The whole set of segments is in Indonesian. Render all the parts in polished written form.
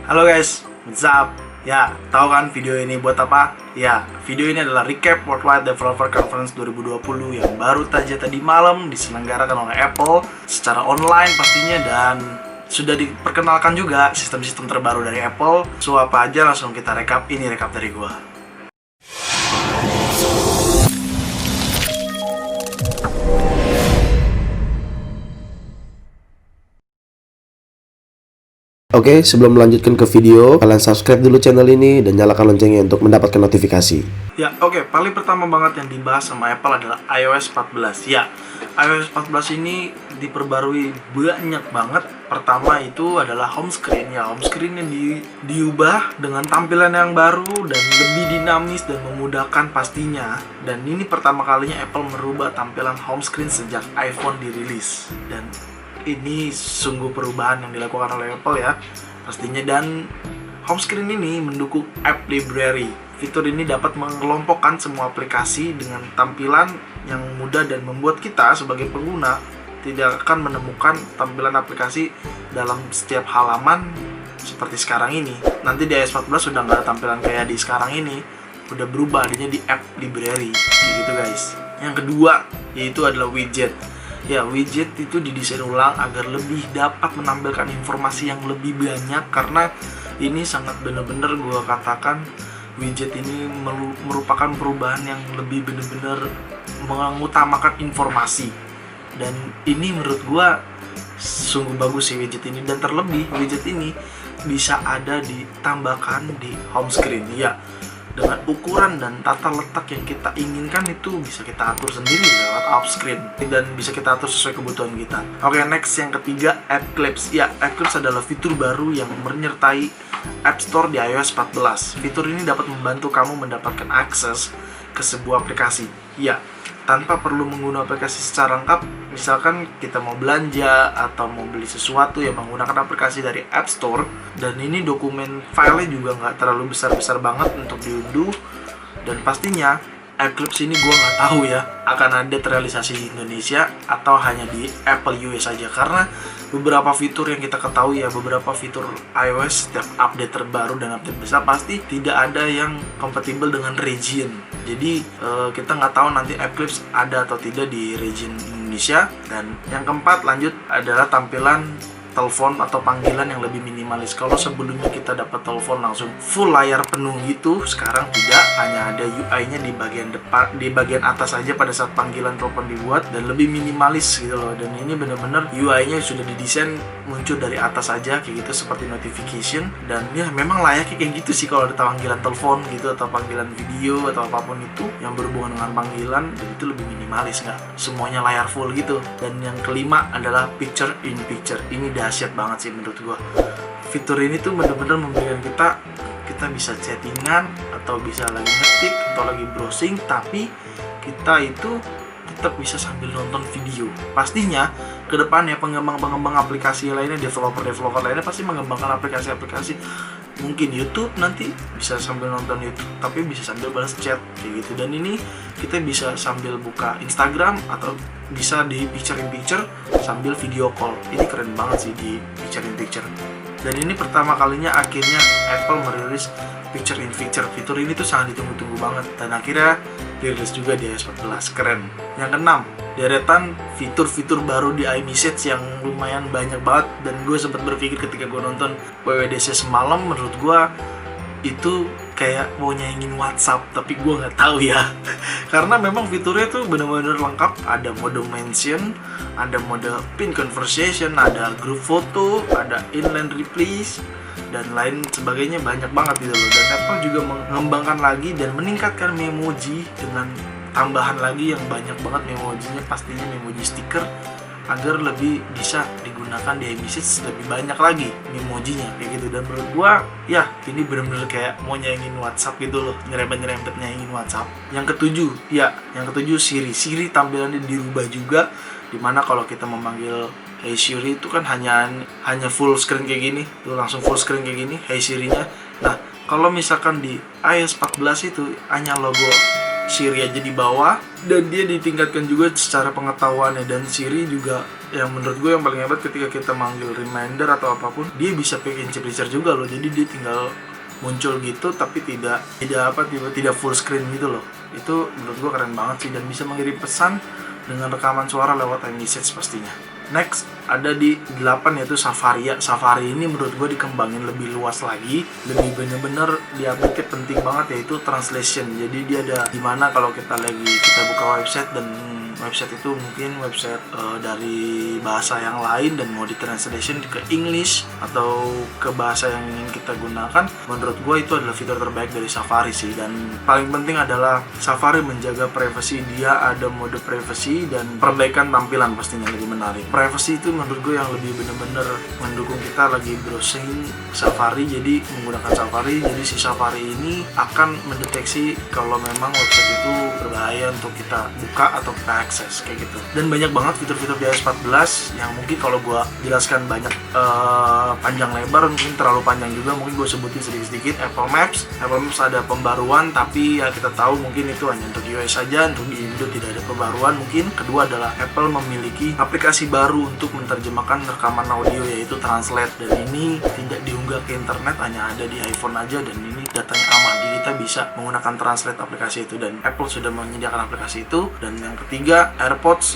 Halo guys, what's up? Ya, tahu kan video ini buat apa? Ya, video ini adalah recap Worldwide Developer Conference 2020 yang baru saja tadi malam diselenggarakan oleh Apple secara online pastinya, dan sudah diperkenalkan juga sistem-sistem terbaru dari Apple. So apa aja langsung kita rekap, ini rekap dari gua. Oke, sebelum melanjutkan ke video, kalian subscribe dulu channel ini dan nyalakan loncengnya untuk mendapatkan notifikasi. Ya, oke. Paling pertama banget yang dibahas sama Apple adalah iOS 14. Ya, iOS 14 ini diperbarui banyak banget. Pertama itu adalah home screen. Ya, home screen yang diubah dengan tampilan yang baru dan lebih dinamis dan memudahkan pastinya. Dan ini pertama kalinya Apple merubah tampilan home screen sejak iPhone dirilis. Dan ini sungguh perubahan yang dilakukan oleh Apple ya pastinya. Dan home screen ini mendukung app library. Fitur ini dapat mengelompokkan semua aplikasi dengan tampilan yang mudah dan membuat kita sebagai pengguna tidak akan menemukan tampilan aplikasi dalam setiap halaman seperti sekarang ini. Nanti di iOS 14 sudah nggak ada tampilan kayak di sekarang ini, udah berubah adanya di app library gitu guys. Yang kedua yaitu adalah widget. Ya, widget itu didesain ulang agar lebih dapat menampilkan informasi yang lebih banyak, karena ini sangat benar-benar gue katakan widget ini merupakan perubahan yang lebih benar-benar mengutamakan informasi. Dan ini menurut gue sungguh bagus sih widget ini, dan terlebih widget ini bisa ada ditambahkan di home screen. Ya, dengan ukuran dan tata letak yang kita inginkan itu bisa kita atur sendiri lewat off screen, dan bisa kita atur sesuai kebutuhan kita. Oke, next yang ketiga, App Clips. Ya, App Clips adalah fitur baru yang menyertai App Store di iOS 14. Fitur ini dapat membantu kamu mendapatkan akses ke sebuah aplikasi. Ya, tanpa perlu menggunakan aplikasi secara lengkap. Misalkan kita mau belanja atau mau beli sesuatu yang menggunakan aplikasi dari App Store, dan ini dokumen filenya juga nggak terlalu besar-besar banget untuk diunduh. Dan pastinya App Clips ini gue nggak tahu ya akan ada terrealisasi di Indonesia atau hanya di Apple US saja, karena beberapa fitur yang kita ketahui ya, beberapa fitur iOS setiap update terbaru dan update besar pasti tidak ada yang kompatibel dengan region. Jadi kita nggak tahu nanti App Clips ada atau tidak di region Indonesia. Dan yang keempat lanjut adalah tampilan telepon atau panggilan yang lebih minimalis. Kalau sebelumnya kita dapat telepon langsung full layar penuh gitu, sekarang tidak, hanya ada UI-nya di bagian depan, di bagian atas saja pada saat panggilan telepon dibuat, dan lebih minimalis gitu loh. Dan ini benar-benar UI-nya sudah didesain muncul dari atas saja kayak gitu, seperti notification. Dan ya memang layaknya kayak gitu sih kalau ada panggilan telepon gitu, atau panggilan video atau apapun itu yang berhubungan dengan panggilan, dan itu lebih minimalis, nggak semuanya layar full gitu. Dan yang kelima adalah picture in picture. Ini dahsyat banget sih menurut gua. Fitur ini tuh bener-bener memberikan kita bisa chattingan atau bisa lagi ngetik atau lagi browsing, tapi kita itu tetap bisa sambil nonton video. Pastinya ke depannya pengembang aplikasi lainnya, developer lainnya pasti mengembangkan aplikasi-aplikasi, mungkin YouTube nanti bisa sambil nonton YouTube tapi bisa sambil balas chat kayak gitu. Dan ini kita bisa sambil buka Instagram atau bisa di picture in picture sambil video call. Ini keren banget sih di picture in picture. Dan ini pertama kalinya akhirnya Apple merilis picture in picture. Fitur ini tuh sangat ditunggu-tunggu banget, dan akhirnya dirilis juga di iOS 14. Keren. Yang keenam, deretan fitur-fitur baru di iMessage yang lumayan banyak banget. Dan gue sempat berpikir ketika gue nonton WWDC semalam, menurut gue itu kayak mau nyaingin WhatsApp, tapi gue nggak tahu ya. Karena memang fiturnya tuh benar-benar lengkap. Ada mode mention, ada mode pin conversation, ada group foto, ada inline replies, dan lain sebagainya, banyak banget gitu loh. Dan Apple juga mengembangkan lagi dan meningkatkan memoji dengan tambahan lagi yang banyak banget memojinya, pastinya memoji stiker, agar lebih bisa digunakan di iMessage lebih banyak lagi memojinya kayak gitu. Dan menurut gua ya ini benar-benar kayak mau nyaingin WhatsApp gitu loh, nyerempet nyaingin WhatsApp. Yang ketujuh Siri tampilannya dirubah juga, dimana kalau kita memanggil Hey Siri itu kan hanya full screen kayak gini tuh, langsung full screen kayak gini Hey Sirinya. Nah, kalau misalkan di iOS 14 itu hanya logo Siri aja di bawah, dan dia ditingkatkan juga secara pengetahuannya. Dan Siri juga yang menurut gue yang paling hebat, ketika kita manggil reminder atau apapun, dia bisa pakai in-capture juga loh. Jadi dia tinggal muncul gitu tapi tidak full screen gitu loh. Itu menurut gue keren banget sih, dan bisa mengirim pesan dengan rekaman suara lewat iMessage pastinya. Next ada di 8 yaitu Safari. Safari ini menurut gue dikembangin lebih luas lagi, lebih bener-bener diupdate, penting banget yaitu translation. Jadi dia ada dimana kalau kita buka website, dan website itu mungkin website dari bahasa yang lain dan mau ditranslation ke English atau ke bahasa yang ingin kita gunakan, menurut gue itu adalah fitur terbaik dari Safari sih. Dan paling penting adalah Safari menjaga privasi, dia ada mode privasi dan perbaikan tampilan pastinya lebih menarik. Privacy itu menurut gue yang lebih bener-bener mendukung kita lagi browsing Safari, jadi menggunakan Safari. Jadi si Safari ini akan mendeteksi kalau memang website itu berbahaya untuk kita buka atau kita akses kayak gitu. Dan banyak banget fitur-fitur di iOS 14 yang mungkin kalau gue jelaskan banyak panjang lebar, mungkin terlalu panjang juga, mungkin gue sebutin sedikit-sedikit. Apple Maps ada pembaruan, tapi ya kita tahu mungkin itu hanya untuk iOS saja, untuk di Indo tidak ada pembaruan mungkin. Kedua adalah Apple memiliki aplikasi baru untuk menerjemahkan rekaman audio yaitu Translate, dan ini tidak diunggah ke internet, hanya ada di iPhone aja, dan ini datanya aman, jadi kita bisa menggunakan Translate aplikasi itu, dan Apple sudah menyediakan aplikasi itu. Dan yang ketiga AirPods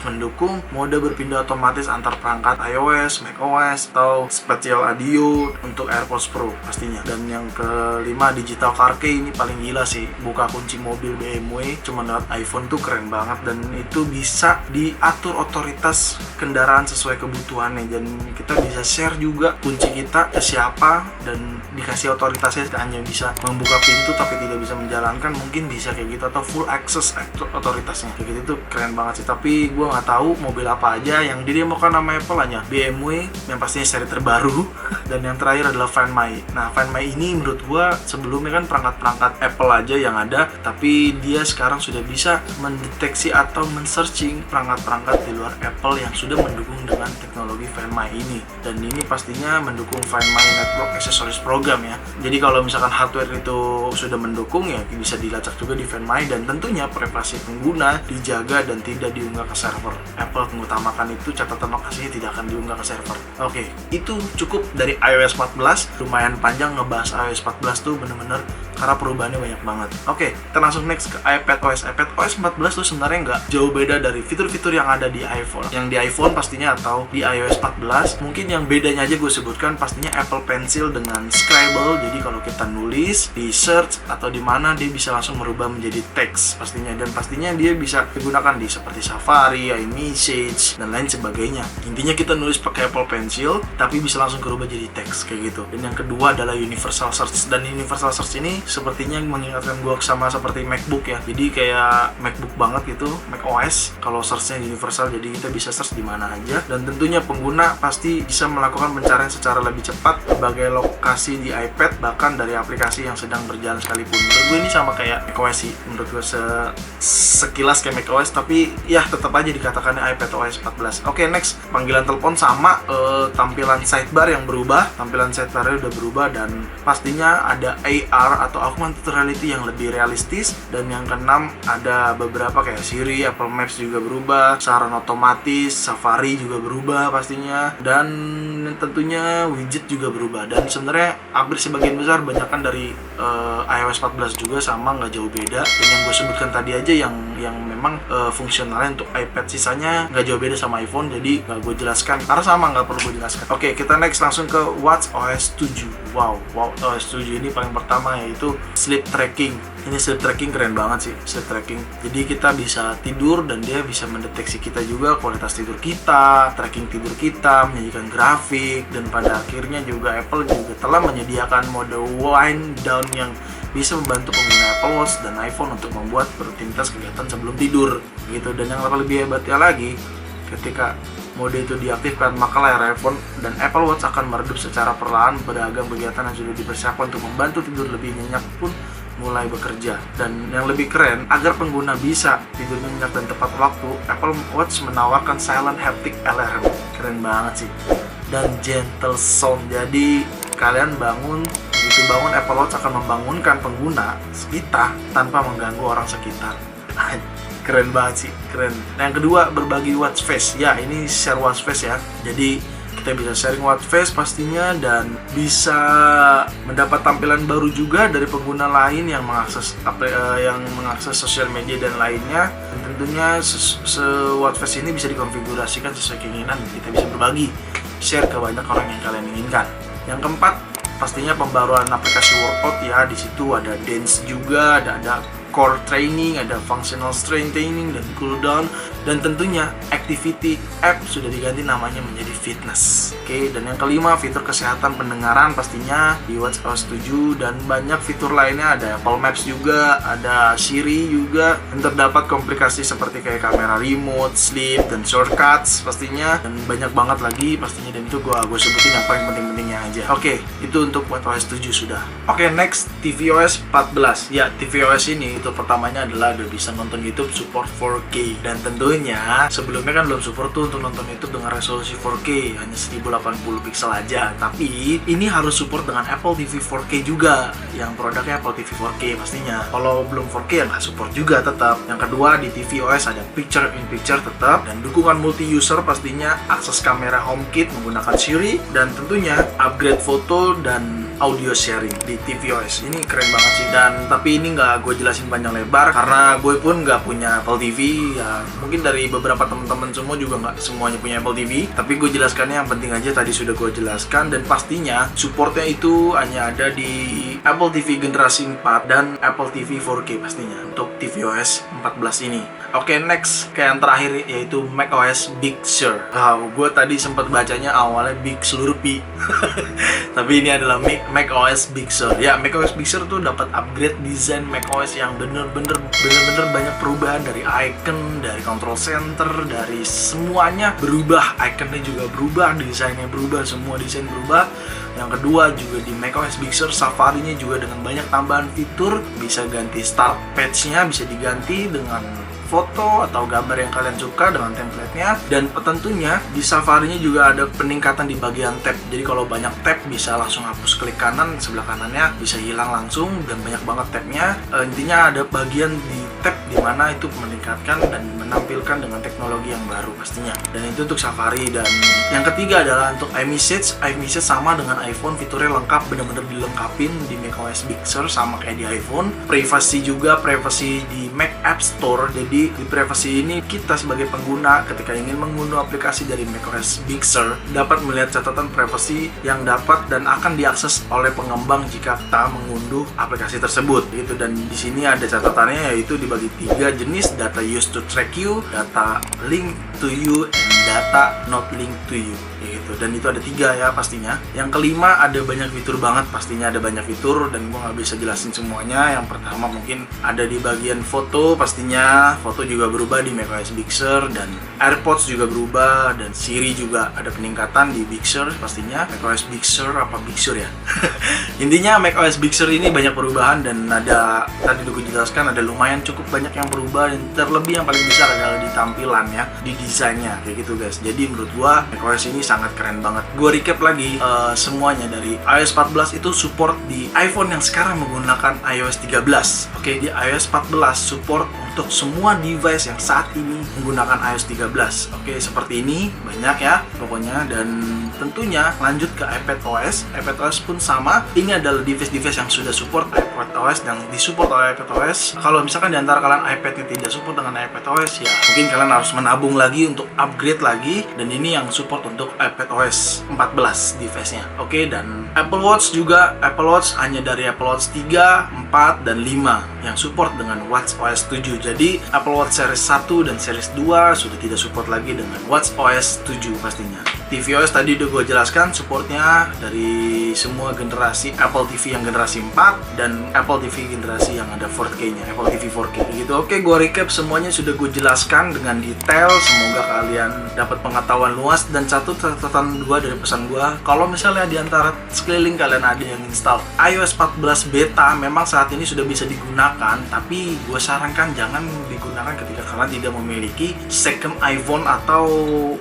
mendukung mode berpindah otomatis antar perangkat iOS, macOS, atau spatial audio untuk AirPods Pro pastinya. Dan yang kelima Digital Car Key, ini paling gila sih, buka kunci mobil BMW cuma lewat iPhone tuh keren banget, dan itu bisa diatur otoritas kendaraan sesuai kebutuhannya, dan kita bisa share juga kunci kita ke siapa, dan dikasih otoritasnya, hanya bisa membuka pintu tapi tidak bisa menjalankan, mungkin bisa kayak gitu, atau full access otoritasnya kayak gitu. Itu keren banget sih, tapi gue nggak tahu mobil apa aja yang didemokan nama Apple, hanya BMW yang pastinya seri terbaru dan yang terakhir adalah Find My. Nah, Find My ini menurut gue sebelumnya kan perangkat-perangkat Apple aja yang ada, tapi dia sekarang sudah bisa mendeteksi atau men-searching perangkat-perangkat di luar Apple yang sudah mendukung dengan teknologi Find My ini. Dan ini pastinya mendukung Find My Network Accessories Program ya. Jadi kalau misalkan hardware itu sudah mendukung, ya bisa dilacak juga di Find My, dan tentunya privasi pengguna dijaga dan tidak diunggah ke server. Apple mengutamakan itu, catatan lokasinya tidak akan diunggah ke server. Oke, itu cukup dari iOS 14. Lumayan panjang ngebahas iOS 14 tuh bener-bener karena perubahannya banyak banget. Oke, kita langsung next ke iPadOS. iPadOS 14 tuh sebenarnya nggak jauh beda dari fitur-fitur yang ada di iPhone. Yang di iPhone pastinya atau di iOS 14. Mungkin yang bedanya aja gue sebutkan pastinya Apple Pencil dengan Scribble. Jadi kalau kita nulis di search atau di mana, dia bisa langsung merubah menjadi teks pastinya, dan pastinya dia bisa digunakan di seperti Safari, iMessage, dan lain sebagainya. Intinya kita nulis pakai Apple Pencil tapi bisa langsung berubah jadi teks kayak gitu. Dan yang kedua adalah Universal Search, dan Universal Search ini sepertinya mengingatkan gue sama seperti MacBook ya. Jadi kayak MacBook banget gitu, macOS. Kalau searchnya universal, jadi kita bisa search di mana aja, dan tentunya pengguna pasti bisa melakukan pencarian secara lebih cepat berbagai lokasi di iPad, bahkan dari aplikasi yang sedang berjalan sekalipun. Menurut gue ini sama kayak macOS sih, menurut gue sekilas kayak macOS, tapi ya tetap aja dikatakannya iPadOS 14. Oke, next, panggilan telepon sama, tampilan sidebar yang berubah, tampilan sidebarnya udah berubah, dan pastinya ada AR atau augmented reality yang lebih realistis. Dan yang keenam ada beberapa kayak Siri, Apple Maps juga berubah, saran otomatis, Safari juga berubah pastinya, dan tentunya widget juga berubah. Dan sebenarnya hampir sebagian besar banyakkan dari iOS 14 juga sama, nggak jauh beda. Dan yang gue sebutkan tadi aja yang memang fungsionalnya untuk iPad, sisanya nggak jauh beda sama iPhone, jadi nggak gue jelaskan karena sama, nggak perlu gue jelaskan. Oke, kita next langsung ke watchOS 7. watchOS 7 ini paling pertama yaitu sleep tracking. Ini sleep tracking keren banget sih, sleep tracking. Jadi kita bisa tidur dan dia bisa mendeteksi kita juga, kualitas tidur kita, tracking tidur kita, menyajikan grafik, dan pada akhirnya juga Apple juga telah menyediakan mode wind down yang bisa membantu pengguna Apple Watch dan iPhone untuk membuat rutinitas kegiatan sebelum tidur gitu. Dan yang lebih hebatnya lagi, ketika mode itu diaktifkan, maka layar iPhone dan Apple Watch akan meredup secara perlahan beragam kegiatan yang sudah dipersiapkan untuk membantu tidur lebih nyenyak pun mulai bekerja. Dan yang lebih keren, agar pengguna bisa tidur nyenyak dan tepat waktu, Apple Watch menawarkan silent haptic alarm. Keren banget sih. Dan gentle sound, jadi kalian bangun begitu bangun, Apple Watch akan membangunkan pengguna kita tanpa mengganggu orang sekitar. Keren banget sih, keren. Nah, yang kedua, berbagi watch face. Ya, ini share watch face ya. Jadi kita bisa sharing watch face pastinya, dan bisa mendapat tampilan baru juga dari pengguna lain yang mengakses sosial media dan lainnya. Dan tentunya watch face ini bisa dikonfigurasikan sesuai keinginan. Kita bisa berbagi, share ke banyak orang yang kalian inginkan. Yang keempat, pastinya pembaruan aplikasi workout ya. Di situ ada dance juga, ada core training, ada functional strength training, dan cool down, dan tentunya activity app sudah diganti namanya menjadi fitness. Oke, dan yang kelima, fitur kesehatan pendengaran pastinya di WatchOS 7, dan banyak fitur lainnya, ada Apple Maps juga, ada Siri juga, dan terdapat komplikasi seperti kayak kamera remote, sleep, dan shortcuts pastinya, dan banyak banget lagi pastinya, dan itu gue sebutin yang paling penting-pentingnya aja. Oke, itu untuk WatchOS 7 sudah. Oke, next, tvOS 14. Ya, tvOS ini itu pertamanya adalah udah bisa nonton YouTube support 4K, dan tentunya sebelumnya kan belum support tuh untuk nonton YouTube dengan resolusi 4K, hanya 1080 pixel aja. Tapi ini harus support dengan Apple TV 4K juga, yang produknya Apple TV 4K pastinya. Kalau belum 4K ya nggak support juga tetap. Yang kedua, di tvOS ada picture in picture tetap, dan dukungan multi user pastinya, akses kamera HomeKit menggunakan Siri, dan tentunya upgrade foto dan audio sharing di tvOS. Ini keren banget sih, dan tapi ini nggak gue jelasin panjang lebar karena gue pun nggak punya Apple TV ya. Mungkin dari beberapa teman-teman semua juga nggak semuanya punya Apple TV, tapi gue jelaskannya yang penting aja tadi sudah gue jelaskan. Dan pastinya supportnya itu hanya ada di Apple TV generasi 4 dan Apple TV 4K pastinya untuk tvOS 14 ini. Oke, next, kayak yang terakhir yaitu macOS Big Sur. Gue tadi sempat bacanya awalnya Big Slurpee tapi ini adalah macOS Big Sur. Ya, macOS Big Sur tuh dapat upgrade desain macOS yang bener-bener banyak perubahan, dari icon, dari control center, dari semuanya berubah. Iconnya juga berubah, desainnya berubah, semua desain berubah. Yang kedua juga di macOS Big Sur, Safari-nya juga dengan banyak tambahan fitur, bisa ganti start page-nya, bisa diganti dengan foto atau gambar yang kalian suka dengan template-nya. Dan tentunya di Safari-nya juga ada peningkatan di bagian tab. Jadi kalau banyak tab bisa langsung hapus klik kanan, sebelah kanannya bisa hilang langsung, dan banyak banget tabnya. Intinya ada bagian di tab dimana itu meningkatkan dan menampilkan dengan teknologi yang baru pastinya. Dan itu untuk Safari. Dan yang ketiga adalah untuk iMessage. iMessage sama dengan iPhone, fiturnya lengkap, bener-bener dilengkapin di macOS Big Sur sama kayak di iPhone. Privacy juga, privacy di Mac App Store. Jadi di privacy ini kita sebagai pengguna ketika ingin mengunduh aplikasi dari macOS Big Sur dapat melihat catatan privasi yang dapat dan akan diakses oleh pengembang jika kita mengunduh aplikasi tersebut gitu. Dan di sini ada catatannya, yaitu dibagi 3 jenis: data used to track you, data link to you, and data not link to you gitu. Dan itu ada 3 ya pastinya. Yang kelima, ada banyak fitur banget, pastinya ada banyak fitur dan gue nggak bisa jelasin semuanya. Yang pertama mungkin ada di bagian foto, pastinya foto juga berubah di macOS Big Sur, dan AirPods juga berubah, dan Siri juga ada peningkatan di Big Sur pastinya. macOS Big Sur apa Big Sur ya intinya macOS Big Sur ini banyak perubahan, dan ada tadi udah gue jelaskan ada lumayan cukup banyak yang berubah, dan terlebih yang paling besar adalah di tampilan ya, di desainnya kayak gitu guys. Jadi menurut gue macOS ini sangat keren banget. Gue recap lagi semuanya. Dari iOS 14 itu support di iPhone yang sekarang menggunakan iOS 13. Oke, di iOS 14 support untuk semua device yang saat ini menggunakan iOS 13. Oke, seperti ini banyak ya pokoknya. Dan tentunya lanjut ke iPadOS. iPadOS pun sama. Ini adalah device-device yang sudah support iPadOS dan disupport oleh iPadOS. Kalau misalkan di antara kalian iPad tidak support dengan iPadOS, ya mungkin kalian harus menabung lagi untuk upgrade lagi. Dan ini yang support untuk iPadOS 14 device-nya. Oke, dan Apple Watch juga. Apple Watch hanya dari Apple Watch 3, 4, dan 5 yang support dengan WatchOS 7. Jadi Apple Watch Series 1 dan Series 2 sudah tidak support lagi dengan WatchOS 7 pastinya. tvOS tadi udah gue jelaskan supportnya dari semua generasi Apple TV yang generasi 4 dan Apple TV generasi yang ada 4K-nya, Apple TV 4K gitu. Oke, gue recap semuanya sudah gue jelaskan dengan detail. Semoga kalian dapat pengetahuan luas. Dan satu catatan gue dari pesan gue, kalau misalnya di antara sekeliling kalian ada yang install iOS 14 beta, memang saat ini sudah bisa digunakan, tapi gue sarankan jangan digunakan ketika kalian tidak memiliki second iPhone atau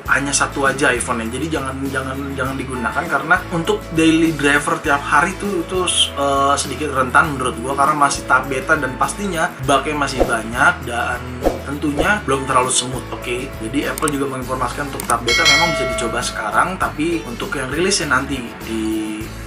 hanya satu aja iPhone-nya. Jadi jangan digunakan karena untuk daily driver tiap hari itu sedikit rentan menurut gua karena masih tahap beta dan pastinya bugnya masih banyak dan tentunya belum terlalu smooth. Oke. Jadi Apple juga menginformasikan untuk tahap beta memang bisa dicoba sekarang, tapi untuk yang rilisnya nanti di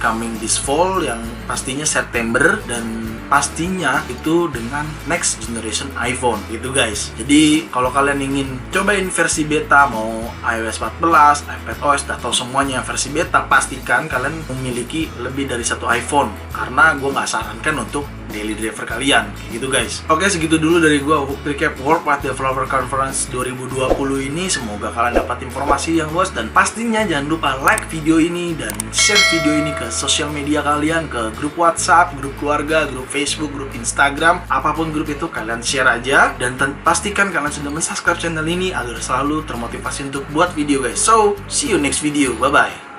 coming this fall yang pastinya September dan pastinya itu dengan next generation iPhone gitu guys. Jadi kalau kalian ingin cobain versi beta mau iOS 14, iPadOS atau semuanya versi beta, pastikan kalian memiliki lebih dari satu iPhone karena gue nggak sarankan untuk daily driver kalian gitu guys. Oke, segitu dulu dari gue recap Worldwide Developer Conference 2020 ini. Semoga kalian dapat informasi yang luas dan pastinya jangan lupa like video ini dan share video ini ke sosial media kalian, ke grup WhatsApp, grup keluarga, grup Facebook, grup Instagram, apapun grup itu kalian share aja dan pastikan kalian sudah subscribe channel ini agar selalu termotivasi untuk buat video guys. So, see you next video. Bye bye.